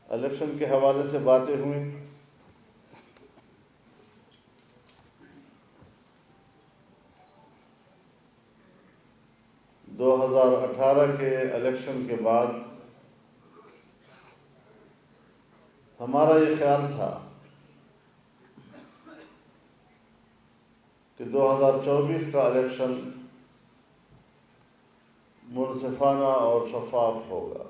Election کے حوالے سے باتیں ہوئیں. 2018 کے الیکشن کے بعد ہمارا یہ خیال تھا کہ 2024 کا الیکشن منصفانہ اور شفاف ہوگا.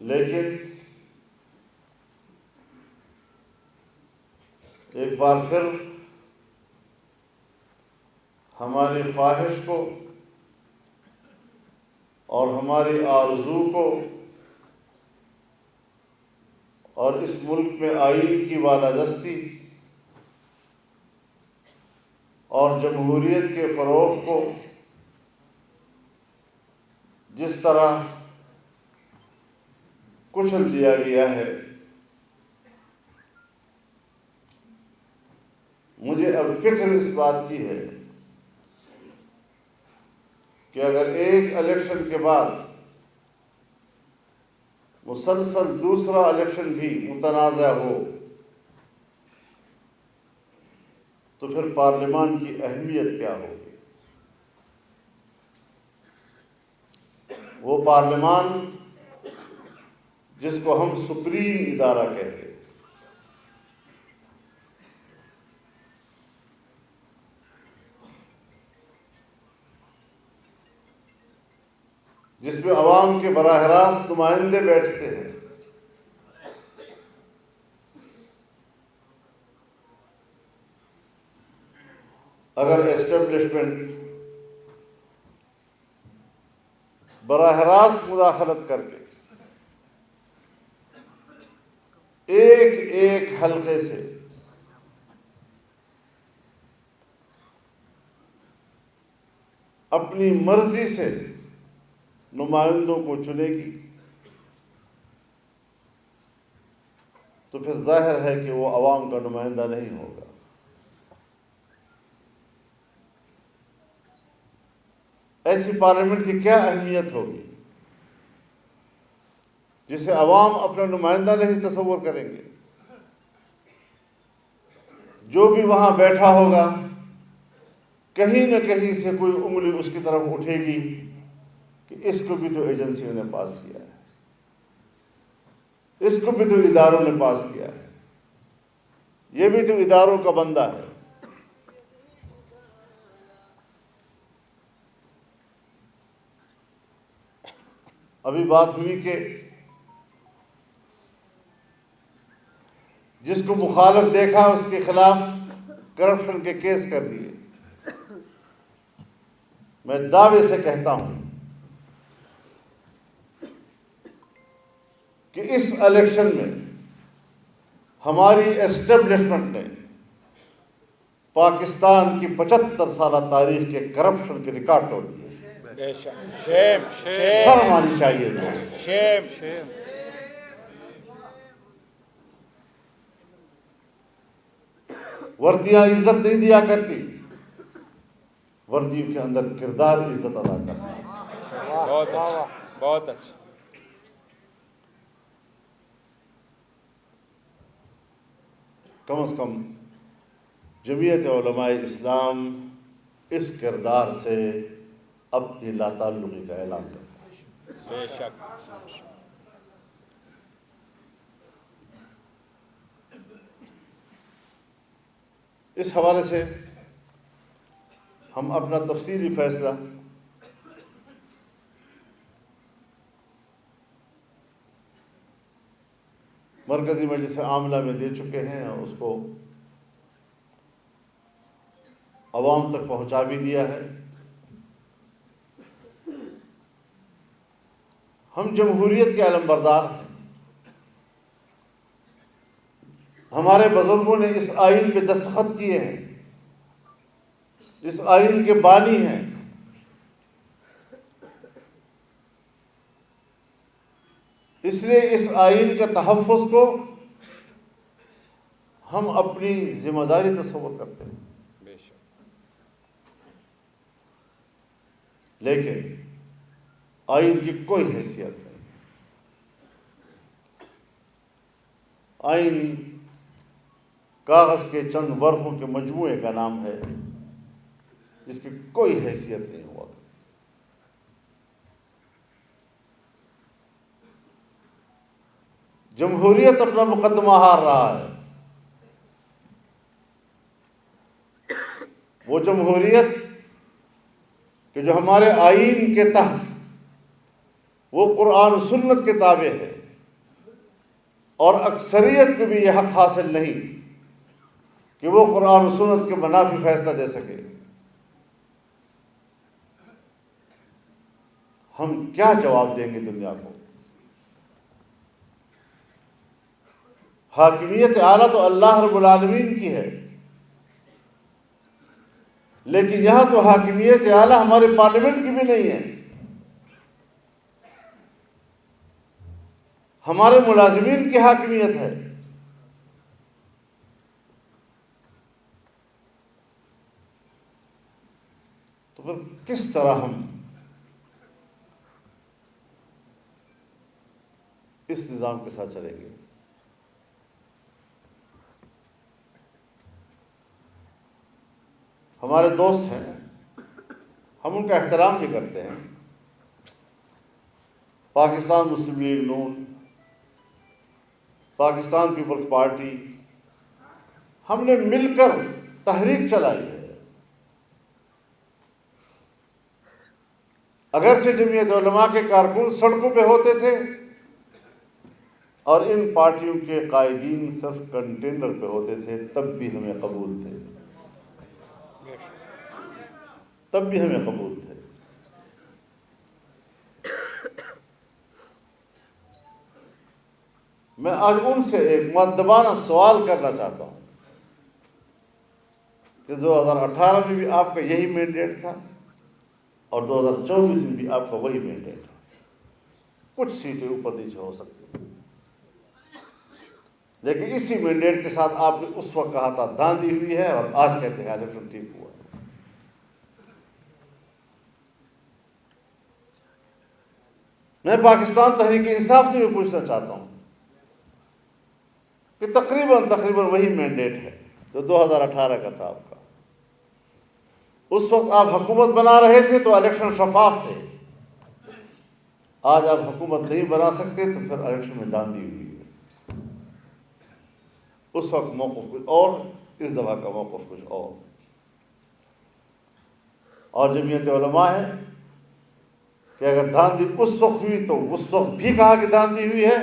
لیکن ایک بار پھر ہماری خواہش کو اور ہماری آرزو کو اور اس ملک میں آئین کی بالادستی اور جمہوریت کے فروغ کو جس طرح کچل دیا گیا ہے، مجھے اب فکر اس بات کی ہے کہ اگر ایک الیکشن کے بعد مسلسل دوسرا الیکشن بھی متنازع ہو تو پھر پارلیمان کی اہمیت کیا ہوگی؟ وہ پارلیمان جس کو ہم سپریم ادارہ کہتے ہیں، جس میں عوام کے براہ راست نمائندے بیٹھتے ہیں، اگر اسٹیبلشمنٹ براہ راست مداخلت کر کے ایک ایک حلقے سے اپنی مرضی سے نمائندوں کو چنے گی تو پھر ظاہر ہے کہ وہ عوام کا نمائندہ نہیں ہوگا. ایسی پارلیمنٹ کی کیا اہمیت ہوگی جسے عوام اپنا نمائندہ نہیں تصور کریں گے؟ جو بھی وہاں بیٹھا ہوگا کہیں نہ کہیں سے کوئی انگلی اس کی طرف اٹھے گی کہ اس کو بھی تو ایجنسیوں نے پاس کیا ہے، اس کو بھی تو اداروں نے پاس کیا ہے، یہ بھی تو اداروں کا بندہ ہے. ابھی بات ہوئی کہ جس کو مخالف دیکھا اس کے خلاف کرپشن کے کیس کر دیے. میں دعوے سے کہتا ہوں کہ اس الیکشن میں ہماری اسٹیبلشمنٹ نے پاکستان کی 75 سالہ تاریخ کے کرپشن کے ریکارڈ توڑ دیے. شرم آنی چاہیے. وردیاں عزت نہیں دیا کرتی، وردیوں کے اندر کردار عزت ادا کرتا ہے. بہت اچھا. کم از کم جمعیت علماء اسلام اس کردار سے اپنی لا تعلقی کا اعلان کرتا ہے. بے شک. اس حوالے سے ہم اپنا تفصیلی فیصلہ مرکزی مجلس عاملہ میں دے چکے ہیں اور اس کو عوام تک پہنچا بھی دیا ہے. ہم جمہوریت کے علم بردار ہیں. ہمارے بزرگوں نے اس آئین پہ دستخط کیے ہیں، اس آئین کے بانی ہیں. اس لیے اس آئین کے تحفظ کو ہم اپنی ذمہ داری تصور کرتے ہیں. لیکن آئین کی کوئی حیثیت نہیں. آئین کاغذ کے چند ورقوں کے مجموعے کا نام ہے جس کی کوئی حیثیت نہیں ہوا. جمہوریت اپنا مقدمہ ہار رہا ہے. وہ جمہوریت کہ جو ہمارے آئین کے تحت وہ قرآن و سنت کے تابع ہے اور اکثریت کو بھی یہ حق حاصل نہیں کہ وہ قرآن و سنت کے منافی فیصلہ دے سکے. ہم کیا جواب دیں گے دنیا کو؟ حاکمیت اعلیٰ تو اللہ رب العالمین کی ہے، لیکن یہاں تو حاکمیت اعلیٰ ہمارے پارلیمنٹ کی بھی نہیں ہے. ہمارے ملازمین کی حاکمیت ہے. تو پھر کس طرح ہم اس نظام کے ساتھ چلیں گے؟ ہمارے دوست ہیں، ہم ان کا احترام بھی کرتے ہیں. پاکستان مسلم لیگ نون، پاکستان پیپلز پارٹی، ہم نے مل کر تحریک چلائی ہے. اگرچہ جمعیت علماء کے کارکن سڑکوں پہ ہوتے تھے اور ان پارٹیوں کے قائدین صرف کنٹینر پہ ہوتے تھے، تب بھی ہمیں قبول تھے. تب بھی ہمیں قبول تھے. میں آج ان سے ایک مؤدبانہ سوال کرنا چاہتا ہوں کہ 2018 میں بھی آپ کا یہی مینڈیٹ تھا اور 2024 میں بھی آپ کا وہی مینڈیٹ ہے. کچھ سیٹیں اوپر نیچے ہو سکتی، لیکن اسی مینڈیٹ کے ساتھ آپ نے اس وقت کہا تھا دھاندلی ہوئی ہے اور آج کہتے ہیں الیکشن ٹھیک ہوا. میں پاکستان تحریک انصاف سے بھی پوچھنا چاہتا ہوں کہ تقریباً وہی مینڈیٹ ہے جو 2018 کا تھا آپ کا. اس وقت آپ حکومت بنا رہے تھے تو الیکشن شفاف تھے. آج آپ حکومت نہیں بنا سکتے تو پھر الیکشن میں دھاندلی ہوئی ہے. اس وقت موقف کچھ اور، اس دفعہ کا موقف کچھ اور. اور جمعیت علماء ہے کہ اگر دھاندلی اس وقت ہوئی تو اس وقت بھی کہا کہ دھاندلی ہوئی ہے،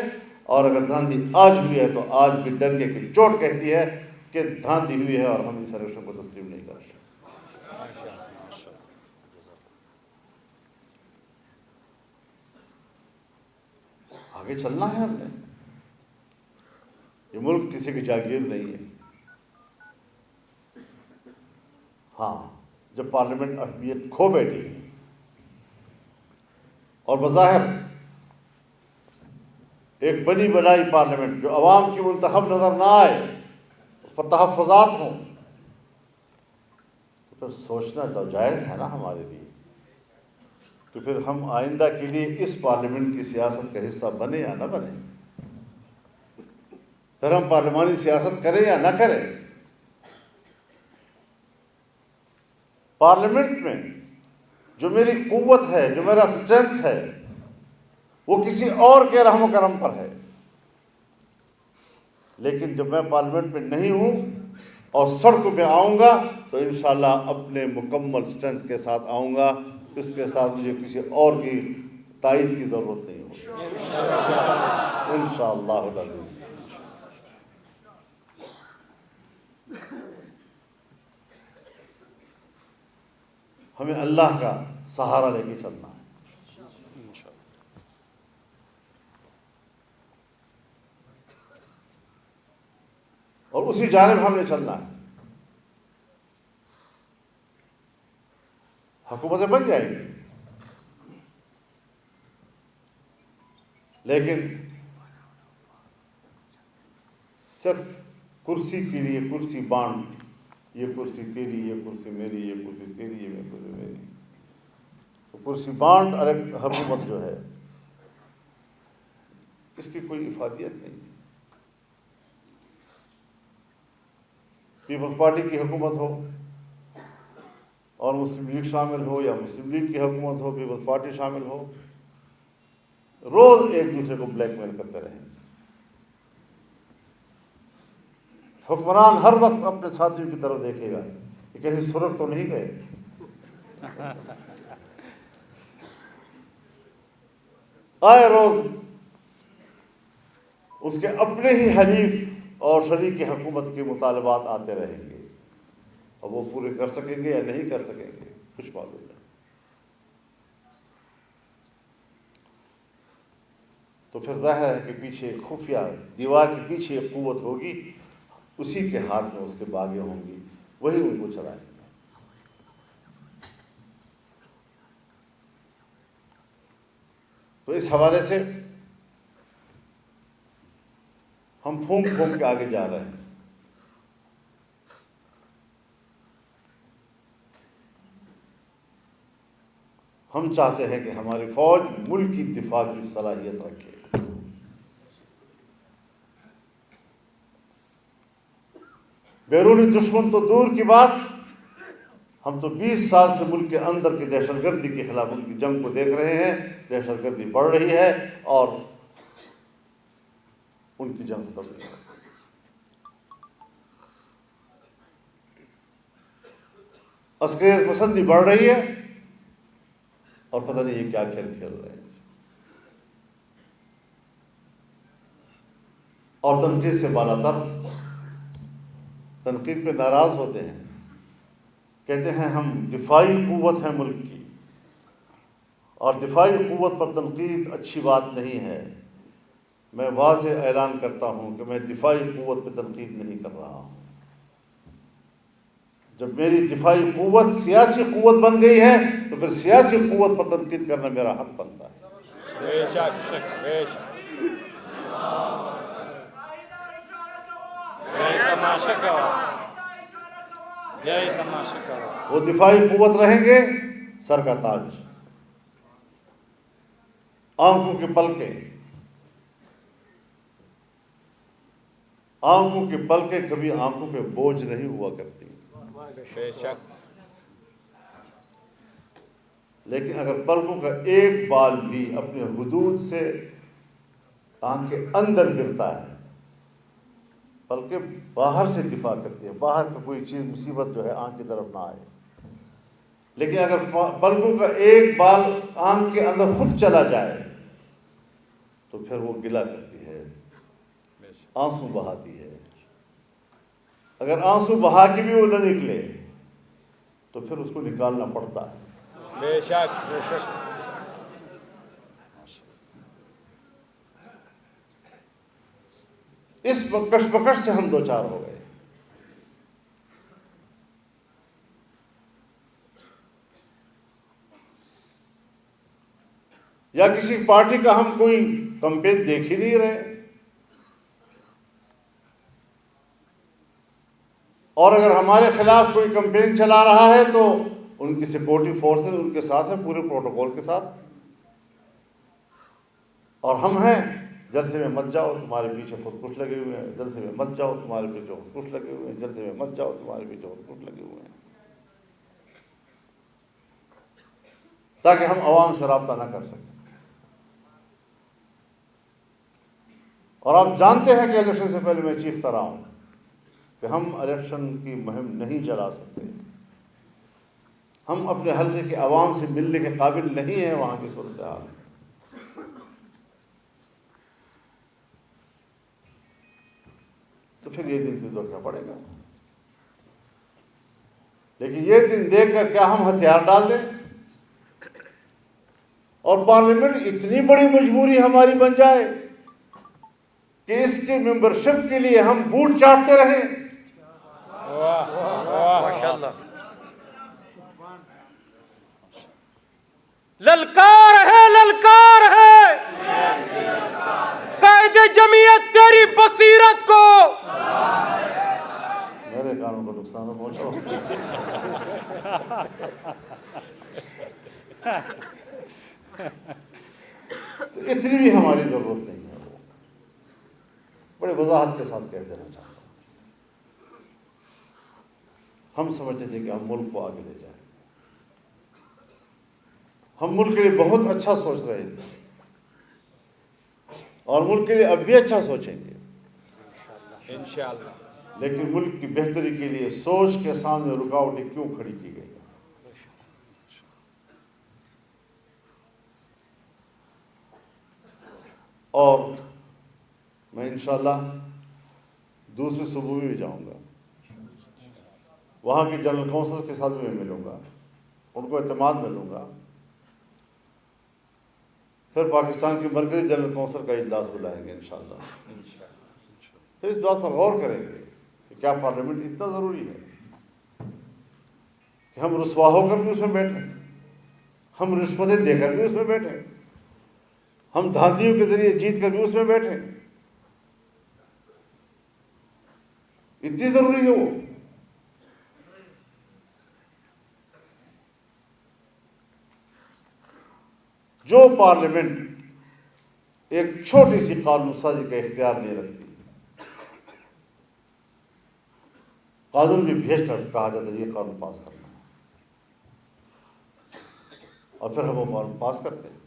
اور اگر دھاندلی آج ہوئی ہے تو آج بھی ڈنکے کی چوٹ کہتی ہے کہ دھاندلی ہوئی ہے اور ہم اس الیکشن کو تسلیم نہیں کرتے. آگے چلنا ہے ہم نے. یہ ملک کسی کی جاگیر نہیں ہے. ہاں، جب پارلیمنٹ اہمیت کھو بیٹھی اور بظاہر ایک بنی بنائی پارلیمنٹ جو عوام کی منتخب نظر نہ آئے، اس پر تحفظات ہوں، تو پھر سوچنا تو جائز ہے نا ہمارے لیے کہ پھر ہم آئندہ کے لیے اس پارلیمنٹ کی سیاست کا حصہ بنے یا نہ بنے. پھر ہم پارلیمانی سیاست کریں یا نہ کریں. پارلیمنٹ میں جو میری قوت ہے، جو میرا اسٹرینتھ ہے، وہ کسی اور کے رحم و کرم پر ہے. لیکن جب میں پارلیمنٹ میں نہیں ہوں اور سڑکوں پہ آؤں گا تو انشاءاللہ اپنے مکمل اسٹرینتھ کے ساتھ آؤں گا. اس کے ساتھ مجھے کسی اور کی تائید کی ضرورت نہیں ہوگی انشاءاللہ العزیز. ہمیں اللہ کا سہارا لے کے چلنا ہے. اور اسی جانب ہم نے چلنا ہے. حکومتیں بن جائیں گی، لیکن صرف کرسی کے لیے کرسی بانٹ، یہ کرسی تیری، یہ کرسی میری، یہ کرسی تیری، یہ کرسی میری، تو کرسی بانٹ حکومت جو ہے اس کی کوئی افادیت نہیں. پیپلز پارٹی کی حکومت ہو اور مسلم لیگ شامل ہو، یا مسلم لیگ کی حکومت ہو پیپلز پارٹی شامل ہو، روز ایک دوسرے کو بلیک میل کرتے رہیں. حکمران ہر وقت اپنے ساتھیوں کی طرف دیکھے گا کہ کہیں سرخ تو نہیں گئے. آئے روز اس کے اپنے ہی حلیف اور شریک حکومت کے مطالبات آتے رہیں گے، اور وہ پورے کر سکیں گے یا نہیں کر سکیں گے کچھ معلوم نہیں. تو پھر ظاہر ہے کہ پیچھے خفیہ دیوار کے پیچھے ایک قوت ہوگی، اسی کے ہاتھ میں اس کے باغیں ہوں گی، وہی ان کو چلائیں گے. تو اس حوالے سے ہم پھونک پھونک کے آگے جا رہے ہیں. ہم چاہتے ہیں کہ ہماری فوج ملک کی دفاع کی صلاحیت رکھے. بیرونی دشمن تو دور کی بات، ہم تو 20 سال سے ملک کے اندر کی دہشت گردی کے خلاف ان کی جنگ کو دیکھ رہے ہیں. دہشت گردی بڑھ رہی ہے اور ان کی جنگ ختم نہیں. عسکریت پسندی بڑھ رہی ہے اور پتہ نہیں یہ کیا کھیل کھیل رہے ہیں. اور تنقید سے بالا تر، تنقید پہ ناراض ہوتے ہیں، کہتے ہیں ہم دفاعی قوت ہیں ملک کی، اور دفاعی قوت پر تنقید اچھی بات نہیں ہے. میں واضح اعلان کرتا ہوں کہ میں دفاعی قوت پہ تنقید نہیں کر رہا ہوں. جب میری دفاعی قوت سیاسی قوت بن گئی ہے تو پھر سیاسی قوت پر تنقید کرنا میرا حق بنتا ہے. وہ دفاعی قوت رہیں گے سر کا تاج، آنکھوں کے پلکیں. آنکھوں کی پلکیں کبھی آنکھوں پہ بوجھ نہیں ہوا کرتی. لیکن اگر پلکوں کا ایک بال بھی اپنے حدود سے آنکھ کے اندر گرتا ہے، پلکیں باہر سے دفاع کرتی ہے، باہر کا کوئی چیز مصیبت جو ہے آنکھ کی طرف نہ آئے. لیکن اگر پلکوں کا ایک بال آنکھ کے اندر خود چلا جائے تو پھر وہ گلہ کرتی ہے، آنسو بہاتی ہے. اگر آنسو بہا کے بھی وہ نہ نکلے تو پھر اس کو نکالنا پڑتا ہے. بے شک بے شک. اس کشمکش سے ہم دوچار ہو گئے. یا کسی پارٹی کا ہم کوئی کمپین دیکھ ہی نہیں رہے، اور اگر ہمارے خلاف کوئی کمپین چلا رہا ہے تو ان کی سیکورٹی فورسز ان کے ساتھ ہیں، پورے پروٹوکول کے ساتھ، اور ہم ہیں جلسے میں مت جاؤ تمہارے پیچھے خود کش لگے ہوئے ہیں، جلسے میں مت جاؤ تمہارے پیچھے خود کش لگے ہوئے ہیں، جلسے میں مت جاؤ تمہارے پیچھے خود کش لگے ہوئے ہیں، تاکہ ہم عوام سے رابطہ نہ کر سکیں. اور آپ جانتے ہیں کہ الیکشن سے پہلے میں چیختا رہا ہوں کہ ہم الیکشن کی مہم نہیں چلا سکتے، ہم اپنے حلقے کے عوام سے ملنے کے قابل نہیں ہیں وہاں کی صورتحال. تو پھر یہ دن تو دیکھنا پڑے گا. لیکن یہ دن دیکھ کر کیا ہم ہتھیار ڈال دیں اور پارلیمنٹ اتنی بڑی مجبوری ہماری بن جائے کہ اس کی ممبرشپ کے لیے ہم بوٹ چاٹتے رہیں؟ ماشاءاللہ. للکار ہے للکار ہے قائد جمعیت تیری بصیرت کو. میرے کانوں کو نقصان نہ پہنچاؤ. تو اتنی بھی ہماری ضرورت نہیں ہے. وہ بڑے وضاحت کے ساتھ کہہ دینا چاہتا ہوں. ہم سمجھتے تھے کہ ہم ملک کو آگے لے جائیں. ہم ملک کے لیے بہت اچھا سوچ رہے تھے اور ملک کے لیے اب بھی اچھا سوچیں گے, انشاءاللہ. لیکن ملک کی بہتری کے لیے سوچ کے سامنے رکاوٹیں کیوں کھڑی کی گئی؟ اور میں انشاءاللہ دوسرے صوبوں میں بھی جاؤں گا, وہاں کے جنرل کونسل کے ساتھ میں ملوں گا, ان کو اعتماد ملوں گا. پھر پاکستان کے مرکزی جنرل کونسل کا اجلاس بلائیں گے انشاءاللہ. پھر اس بات پر غور کریں گے کہ کیا پارلیمنٹ اتنا ضروری ہے کہ ہم رسوا ہو کر بھی اس میں بیٹھیں, ہم رشوتیں دے کر بھی اس میں بیٹھیں, ہم دھاندلیوں کے ذریعے جیت کر بھی اس میں بیٹھیں. اتنی ضروری ہے وہ. جو پارلیمنٹ ایک چھوٹی سی قانون سازی کا اختیار نہیں رکھتی, قانون بھی بھیج کر کہا جاتا ہے یہ قانون پاس کرنا ہے, اور پھر ہم وہ قانون پاس کرتے ہیں,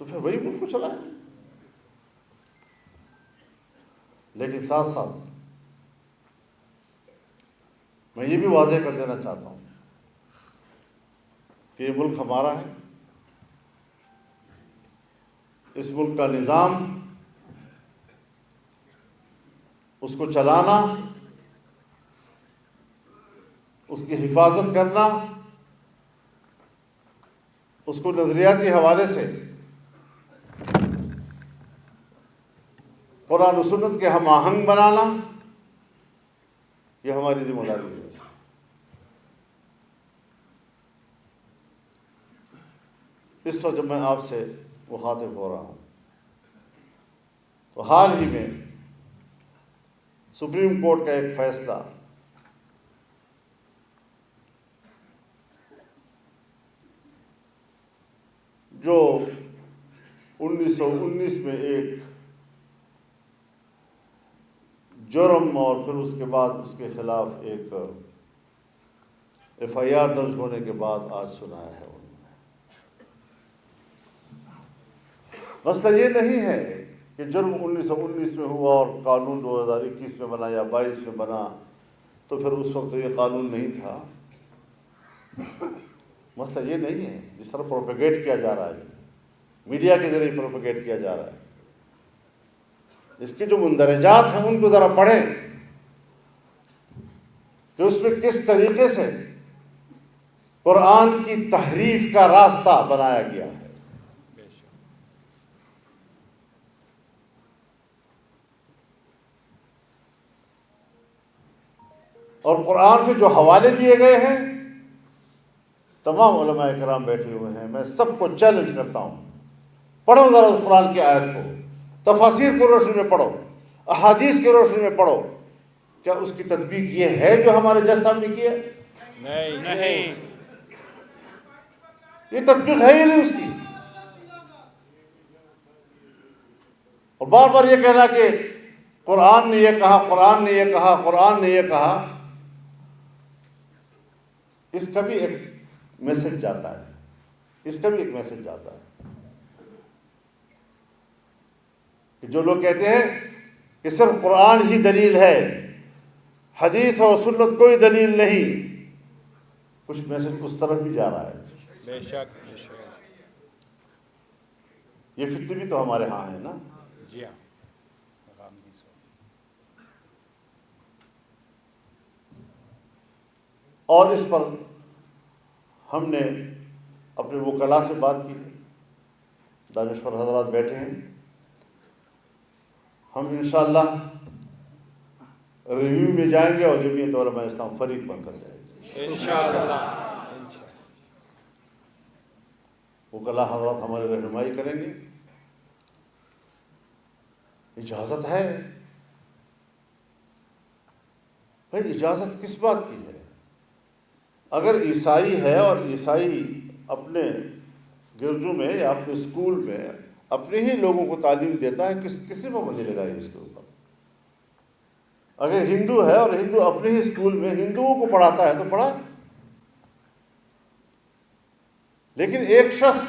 تو پھر وہی ملک کو چلائیں. لیکن ساتھ ساتھ میں یہ بھی واضح کر دینا چاہتا ہوں کہ یہ ملک ہمارا ہے. اس ملک کا نظام, اس کو چلانا, اس کی حفاظت کرنا, اس کو نظریاتی حوالے سے قرآن و سنت کے ہم آہنگ بنانا, یہ ہماری ذمہ داری ہے. اس وقت جب میں آپ سے مخاطب ہو رہا ہوں تو حال ہی میں سپریم کورٹ کا ایک فیصلہ جو 1919 میں ایک جرم اور پھر اس کے بعد اس کے خلاف ایک FIR درج ہونے کے بعد آج سنایا ہے. مسئلہ یہ نہیں ہے کہ جرم 1919 میں ہوا اور قانون 2021 میں بنا یا 22 میں بنا تو پھر اس وقت یہ قانون نہیں تھا. مسئلہ یہ نہیں ہے جس طرح پروپیگیٹ کیا جا رہا ہے, میڈیا کے ذریعے پروپیگیٹ کیا جا رہا ہے. اس کے جو مندرجات ہیں ان کو ذرا پڑھیں کہ اس میں کس طریقے سے قرآن کی تحریف کا راستہ بنایا گیا ہے. اور قرآن سے جو حوالے دیے گئے ہیں, تمام علماء کرام بیٹھے ہوئے ہیں, میں سب کو چیلنج کرتا ہوں, پڑھو ذرا اس قرآن کی آیت کو, تفاسیر کی روشنی میں پڑھو, احادیث کی روشنی میں پڑھو. کیا اس کی تطبیق یہ ہے جو ہمارے جج صاحب نے کی ہے؟ نہیں. یہ تطبیق ہے ہی نہیں اس کی. اور بار بار یہ کہنا کہ قرآن نے یہ کہا, قرآن نے یہ کہا, قرآن نے یہ کہا, اس کا بھی ایک میسج جاتا ہے, اس کا بھی ایک میسج جاتا ہے کہ جو لوگ کہتے ہیں کہ صرف قرآن ہی دلیل ہے, حدیث اور سنت کوئی دلیل نہیں, کچھ میسج اس طرف بھی جا رہا ہے. بے شک. یہ فتنہ بھی تو ہمارے ہاں ہے نا. جی ہاں. اور اس پر ہم نے اپنے وکلاء سے بات کی, دانشور حضرات بیٹھے ہیں, ہم انشاءاللہ ریویو میں جائیں گے اور جمعیت علماء اسلام فریق بن کر جائے گی انشاءاللہ. وکلاء حضرات ہماری رہنمائی کریں گے. اجازت ہے بھائی, اجازت کس بات کی ہے؟ اگر عیسائی ہے اور عیسائی اپنے گرجوں میں یا اپنے اسکول میں اپنے ہی لوگوں کو تعلیم دیتا ہے، کسی پابندی لگائی اس کے اوپر؟ اگر ہندو ہے اور ہندو اپنے ہی اسکول میں ہندوؤں کو پڑھاتا ہے تو پڑھا. لیکن ایک شخص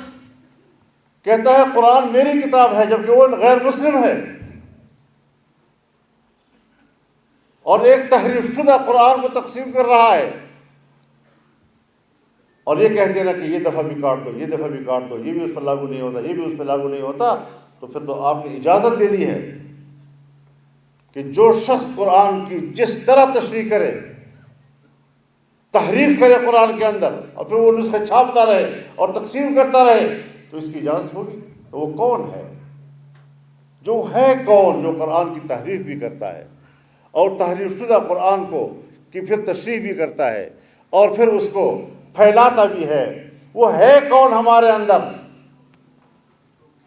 کہتا ہے قرآن میری کتاب ہے جبکہ وہ غیر مسلم ہے، اور ایک تحریف شدہ قرآن کو تقسیم کر رہا ہے، اور یہ کہتے ہیں نا کہ یہ دفعہ بھی کاٹ دو، یہ دفعہ بھی کاٹ دو، یہ بھی اس پر لاگو نہیں ہوتا، یہ بھی اس پہ لاگو نہیں ہوتا، تو پھر تو آپ نے اجازت دے دی ہے کہ جو شخص قرآن کی جس طرح تشریح کرے، تحریف کرے قرآن کے اندر، اور پھر وہ نسخے چھاپتا رہے اور تقسیم کرتا رہے، تو اس کی اجازت ہوگی؟ تو وہ کون ہے؟ جو ہے کون جو قرآن کی تحریف بھی کرتا ہے اور تحریف شدہ قرآن کو کہ پھر تشریح بھی کرتا ہے اور پھر اس کو پھیلاتا بھی ہے؟ وہ ہے کون ہمارے اندر؟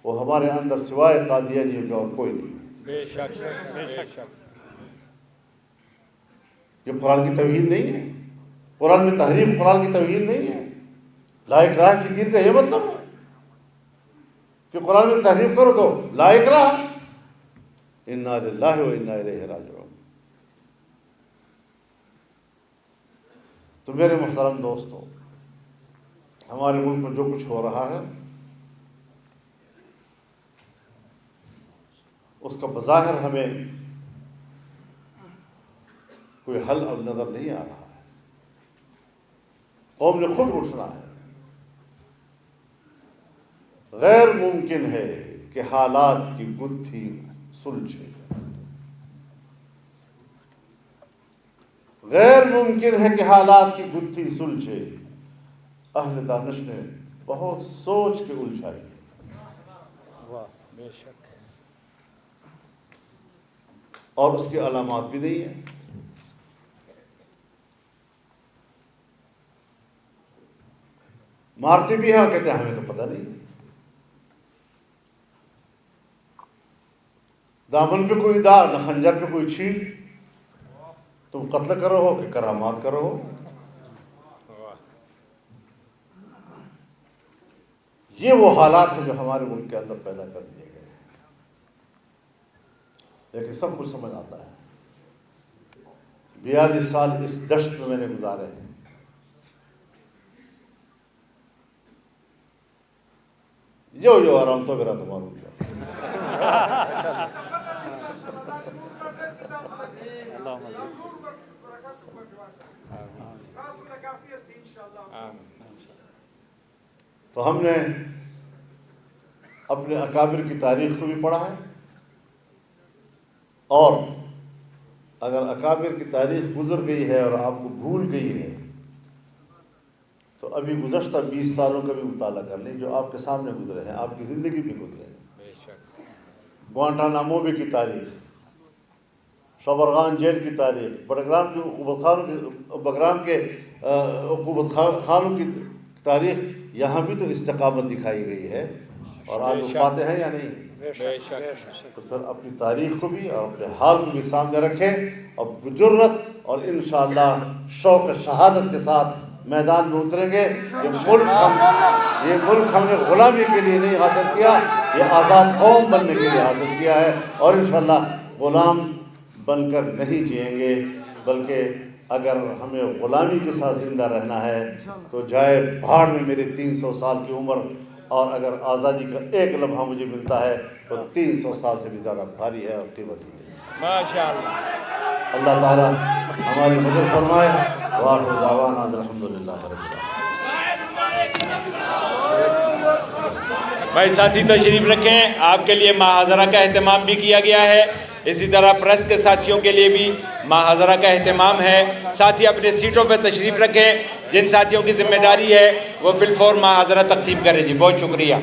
وہ ہمارے اندر سوائے قادیانیوں کے اور کوئی نہیں. بے شک بے شک. یہ قرآن کی توہین نہیں ہے؟ قرآن میں تحریف قرآن کی توہین نہیں ہے؟ لا اکراہ فی الدین کا یہ مطلب ہے کہ قرآن میں تحریف کرو تو لا اکراہ. انا للہ و انا الیہ راجعون. تو میرے محترم دوستو، ہمارے ملک میں جو کچھ ہو رہا ہے اس کا بظاہر ہمیں کوئی حل اب نظر نہیں آ رہا ہے. قوم نے خود اٹھنا ہے. غیر ممکن ہے کہ حالات کی گتھی سلجھے، غیر ممکن ہے کہ حالات کی گتھی سلجھے. اہل دانش نے بہت سوچ کے الجھائی. واہ بے شک. اور اس کی علامات بھی نہیں ہیں. مارتے بھی ہیں، کہتے ہیں ہمیں تو پتہ نہیں. دامن پہ کوئی داغ، نہ خنجر پہ کوئی چھین. تم قتل کرو ہو کہ کرامات کرو ہو. یہ وہ حالات ہیں جو ہمارے ملک کے اندر پیدا کر دیے گئے ہیں. لیکن سب کچھ سمجھ آتا ہے. 42 سال اس دشت میں نے گزارے ہیں. جو آرام تو میرا تمہارا ہو گیا. تو ہم نے اپنے اکابر کی تاریخ کو بھی پڑھا ہے، اور اگر اکابر کی تاریخ گزر گئی ہے اور آپ کو بھول گئی ہے تو ابھی گزشتہ 20 سالوں کا بھی مطالعہ کر لیں جو آپ کے سامنے گزرے ہیں، آپ کی زندگی بھی گزرے ہیں. گوانٹانامو بے کی تاریخ، شبرغان جیل کی تاریخ، بڑگرام کے عقوبت خانوں کی تاریخ، یہاں بھی تو استقامت دکھائی گئی ہے. اور آپ وفاتے ہیں یا نہیں؟ تو پھر اپنی تاریخ کو بھی اور اپنے حال کو بھی سامنے رکھیں اور بجرت اور انشاءاللہ شوق شہادت کے ساتھ میدان میں اتریں گے. یہ ملک ہم نے غلامی کے لیے نہیں حاصل کیا، یہ آزاد قوم بننے کے لیے حاصل کیا ہے. اور انشاءاللہ غلام بن کر نہیں جئیں گے، بلکہ اگر ہمیں غلامی کے ساتھ زندہ رہنا ہے تو جائے بھاڑ میں میری 300 سال کی عمر، اور اگر آزادی کا ایک لمحہ مجھے ملتا ہے تو 300 سال سے بھی زیادہ بھاری ہے اور قیمتی ہے. ماشاءاللہ. اللہ تعالی ہماری مدد فرمائے. وآخر دعوانا الحمدللہ رب العالمین. بھائی ساتھی تشریف رکھیں، آپ کے لیے محاضرہ کا اہتمام بھی کیا گیا ہے. اسی طرح پریس کے ساتھیوں کے لیے بھی محاضرہ کا اہتمام ہے. ساتھی اپنے سیٹوں پہ تشریف رکھیں. جن ساتھیوں کی ذمہ داری ہے وہ فی الفور محاضرہ تقسیم کریں. جی بہت شکریہ.